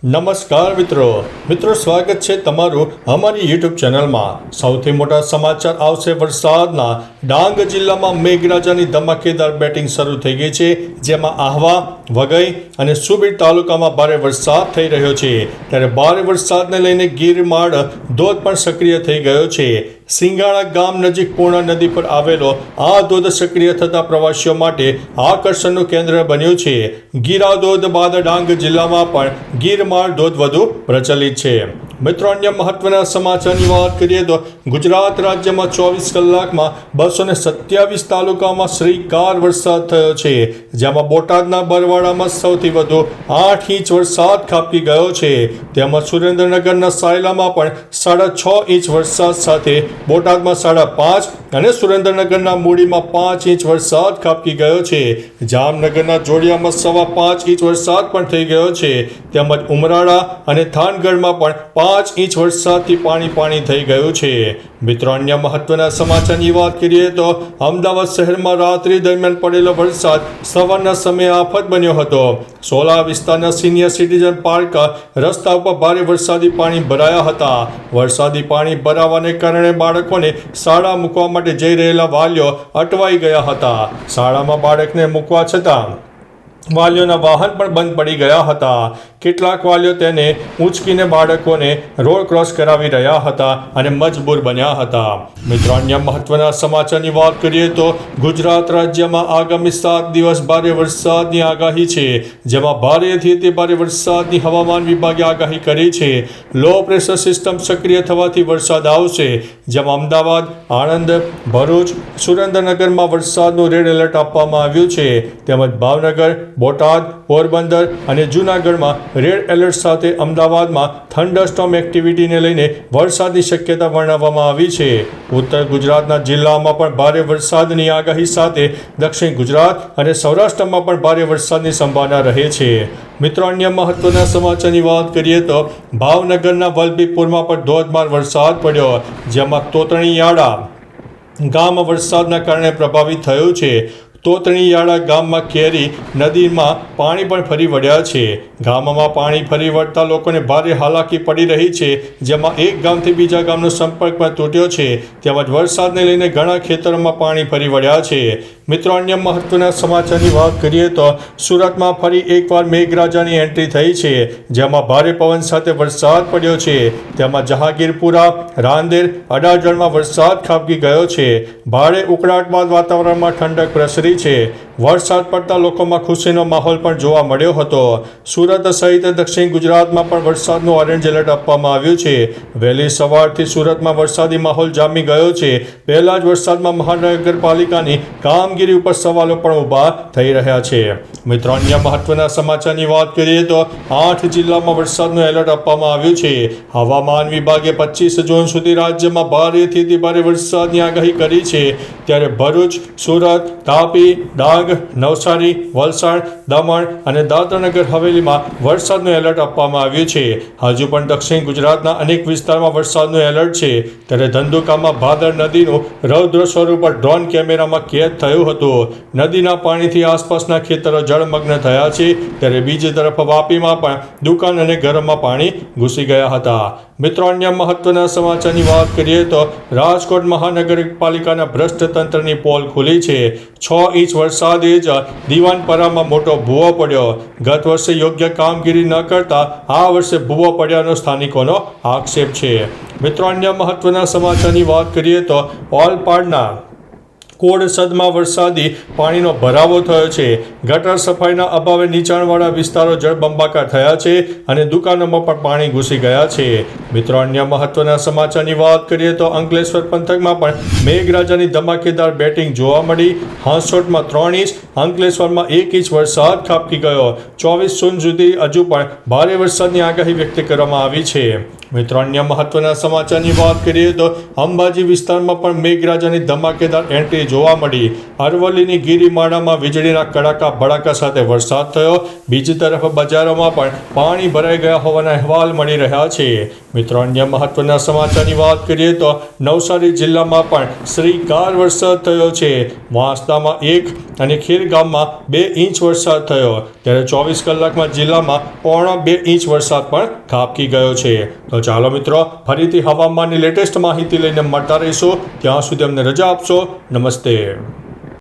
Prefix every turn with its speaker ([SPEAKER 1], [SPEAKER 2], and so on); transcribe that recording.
[SPEAKER 1] નમસ્કાર મિત્રો સ્વાગત છે તમારું અમારી યુટ્યુબ ચેનલમાં। સૌથી મોટા સમાચાર આવશે વરસાદના। ડાંગ જિલ્લામાં મેઘરાજાની ધમાકેદાર બેટિંગ શરૂ થઈ ગઈ છે, જેમાં આહવા, વઘઈ અને સુબીર તાલુકામાં ભારે વરસાદ થઈ રહ્યો છે। ત્યારે ભારે વરસાદને લઈને ગીરમાળ ધોધ પણ સક્રિય થઈ ગયો છે। સિંગાણા ગામ નજીક પૂર્ણા નદી પર આવેલો આ ધોધ સક્રિય થતા પ્રવાસીઓ માટે આકર્ષણનું કેન્દ્ર બન્યું છે। ગીરા ધોધ બાદ ડાંગ જિલ્લામાં પણ ગીરમાળ ધોધ વધુ પ્રચલિત છે। મિત્રો, અન્ય મહત્વના સમાચારની વાત કરીએ તો ગુજરાત રાજ્યમાં 24 કલાકમાં 227 તાલુકામાં શ્રીકાર વરસાદ થયો છે, જેમાં બોટાદના બરવાડામાં સૌથી વધુ 8 ઇંચ વરસાદ ખાબકી ગયો છે। તેમજ સુરેન્દ્રનગરના સાયલામાં પણ 6.5 ઇંચ વરસાદ સાથે બોટાદમાં 5.5 અને સુરેન્દ્રનગરના મૂડીમાં 5 ઇંચ વરસાદ ખાબકી ગયો છે। જામનગરના જોડિયામાં 5.25 ઇંચ વરસાદ પણ થઈ ગયો છે। તેમજ ઉમરાળા અને થાનગઢમાં પણ 5 ઇંચ વરસાદથી પાણી થઈ ગયું છે। મિત્રો, અન્ય મહત્વના સમાચારની વાત કરીએ તો અમદાવાદ શહેરમાં રાત્રિ દરમિયાન પડેલો વરસાદ સવારના સમયે આફત બન્યો હતો। સોલા વિસ્તારના સિનિયર સિટીઝન પાર્ક રસ્તા ઉપર ભારે વરસાદી પાણી ભરાયા હતા। વરસાદી પાણી ભરાવાને કારણે બાળકોને શાળા મૂકવા માટે જઈ રહેલા વાલીઓ અટવાઈ ગયા હતા। શાળામાં બાળકને મૂકવા છતાં વાલીઓના વાહન પણ બંધ પડી ગયા હતા। કેટલાક વાલીઓ તેને ઉંચકીને બાળકોને રોડ ક્રોસ કરાવી રહ્યા હતા અને મજબૂર બન્યા હતા। મિત્રો, અન્ય મહત્વના સમાચારની વાત કરીએ તો ગુજરાત રાજ્યમાં આગામી 7 દિવસ ભારે વરસાદની આગાહી છે, જેમાં ભારેથી અતિ ભારે વરસાદની હવામાન વિભાગે આગાહી કરી છે। લો પ્રેશર સિસ્ટમ સક્રિય થવાથી વરસાદ આવશે, જેમાં અમદાવાદ, આણંદ, ભરૂચ, સુરેન્દ્રનગરમાં વરસાદનું રેડ એલર્ટ આપવામાં આવ્યું છે। તેમજ ભાવનગર, બોટાદ, પોરબંદર અને જૂનાગઢમાં રેડ એલર્ટ સાથે અમદાવાદમાં થંડરસ્ટોર્મ એક્ટિવિટીને લઈને વરસાદની શક્યતા વર્ણવવામાં આવી છે। ઉત્તર ગુજરાતના જિલ્લામાં પણ ભારે વરસાદની આગાહી સાથે દક્ષિણ ગુજરાત અને સૌરાષ્ટ્રમાં પણ ભારે વરસાદની સંભાવના રહે છે। મિત્રો, અન્ય મહત્વના સમાચારની વાત કરીએ તો ભાવનગરના વલભીપુરમાં પણ ધોધમાર વરસાદ પડ્યો, જેમાં તોતણીયાળા ગામ વરસાદના કારણે પ્રભાવિત થયું છે। તોતણીયાળા ગામમાં કેરી નદીમાં પાણી પણ ફરી વળ્યા છે। ગામમાં પાણી ફરી વળતા લોકોને ભારે હાલાકી પડી રહી છે, જેમાં એક ગામથી બીજા ગામનો સંપર્ક પણ તૂટ્યો છે। તેમજ વરસાદને લઈને ઘણા ખેતરોમાં પાણી ફરી વળ્યા છે। મિત્રો, અન્ય મહત્વના સમાચારની વાત કરીએ તો સુરતમાં ફરી એકવાર મેઘરાજાની એન્ટ્રી થઈ છે, જેમાં ભારે પવન સાથે વરસાદ પડ્યો છે। તેમાં જહાંગીરપુરા, રાંદેર, અડાજણમાં વરસાદ ખાબકી ગયો છે। ભારે ઉકળાટ બાદ વાતાવરણમાં ઠંડક પ્રસરી છે। વરસાદ પડતા લોકોમાં ખુશીનો માહોલ પણ જોવા મળ્યો હતો। સુરત સહિત દક્ષિણ ગુજરાતમાં પણ વરસાદનું ઓરેન્જ એલર્ટ આપવામાં આવ્યું છે। વહેલી સવારથી સુરતમાં વરસાદી માહોલ જામી ગયો છે। પહેલા જ વરસાદમાં મહાનગરપાલિકાની કામગીરી ઉપર સવાલો પણ ઊભા થઈ રહ્યા છે। મિત્રો, અન્ય મહત્વના સમાચારની વાત કરીએ તો 8 જિલ્લામાં વરસાદનું એલર્ટ આપવામાં આવ્યું છે। હવામાન વિભાગે 25 જૂન સુધી રાજ્યમાં ભારેથી અતિ ભારે વરસાદની આગાહી કરી છે। ત્યારે ભરૂચ, સુરત, તાપી, ડાંગ, નવસારી, વલસાડ, દમણ અને દાદરાનગર હવેલીમાં વરસાદનું એલર્ટ આપવામાં આવ્યું છે। હજુ પણ દક્ષિણ ગુજરાતના અનેક વિસ્તારમાં વરસાદનું એલર્ટ છે। ત્યારે ધંધુકામાં ભાદર નદીનું રૌદ્ર સ્વરૂપ ડ્રોન કેમેરામાં કેદ થયું હતું। નદીના પાણીથી આસપાસના ખેતરો જળમગ્ન થયા છે। ત્યારે બીજી તરફ વાપીમાં પણ દુકાન અને ઘરોમાં પાણી ઘૂસી ગયા હતા। મિત્રો, અન્ય મહત્વના સમાચારની વાત કરીએ તો રાજકોટ મહાનગરપાલિકાના ભ્રષ્ટ તંત્રની પોલ ખુલી છે। 6 ઇંચ વરસાદે જ દિવાનપરામાં મોટો ભૂવો પડ્યો। ગત વર્ષે યોગ્ય કામગીરી ન કરતા આ વર્ષે ભૂવો પડ્યાનો સ્થાનિકોનો આક્ષેપ છે। મિત્રો, અન્ય મહત્વના સમાચારની વાત કરીએ તો ઓલપાડના કોડસદમાં વરસાદી પાણીનો ભરાવો થયો છે। ગટર સફાઈના અભાવે નીચાણવાળા વિસ્તારો જળબંબાકાર થયા છે અને દુકાનોમાં પણ પાણી ઘૂસી ગયા છે। મિત્રો, અન્ય મહત્વના સમાચારની વાત કરીએ તો અંકલેશ્વર પંથકમાં પણ મેઘરાજાની ધમાકેદાર બેટિંગ જોવા મળી। હાંસોટમાં 3 ઇંચ, અંકલેશ્વરમાં 1 ઇંચ વરસાદ ખાબકી ગયો। 24 જૂન સુધી હજુ પણ ભારે વરસાદની આગાહી વ્યક્ત કરવામાં આવી છે। મિત્રો, અન્ય મહત્વના સમાચારની વાત કરીએ તો અંબાજી વિસ્તારમાં પણ મેઘરાજાની ધમાકેદાર એન્ટ્રી જોવા મળી। અરવલ્લીની ગિરિમાળામાં વીજળીના કડાકા ભડાકા સાથે વરસાદ થયો। બીજી તરફ બજારોમાં પણ પાણી ભરાઈ ગયા હોવાના અહેવાલ મળી રહ્યા છે। મિત્રો, અન્ય મહત્વના સમાચારની વાત કરીએ તો નવસારી જિલ્લામાં પણ શ્રીકાર વરસાદ થયો છે। વાંસદામાં 1 અને ખેરગામમાં 2 ઇંચ વરસાદ થયો। ત્યારે 24 કલાકમાં જિલ્લામાં 1.5 ઇંચ વરસાદ પણ ખાબકી ગયો છે. તો ચાલો મિત્રો, ફરીથી હવામાનની લેટેસ્ટ માહિતી લઈને મળતા રહીશું. ત્યાં સુધી અમને રજા આપશો. નમસ્તે.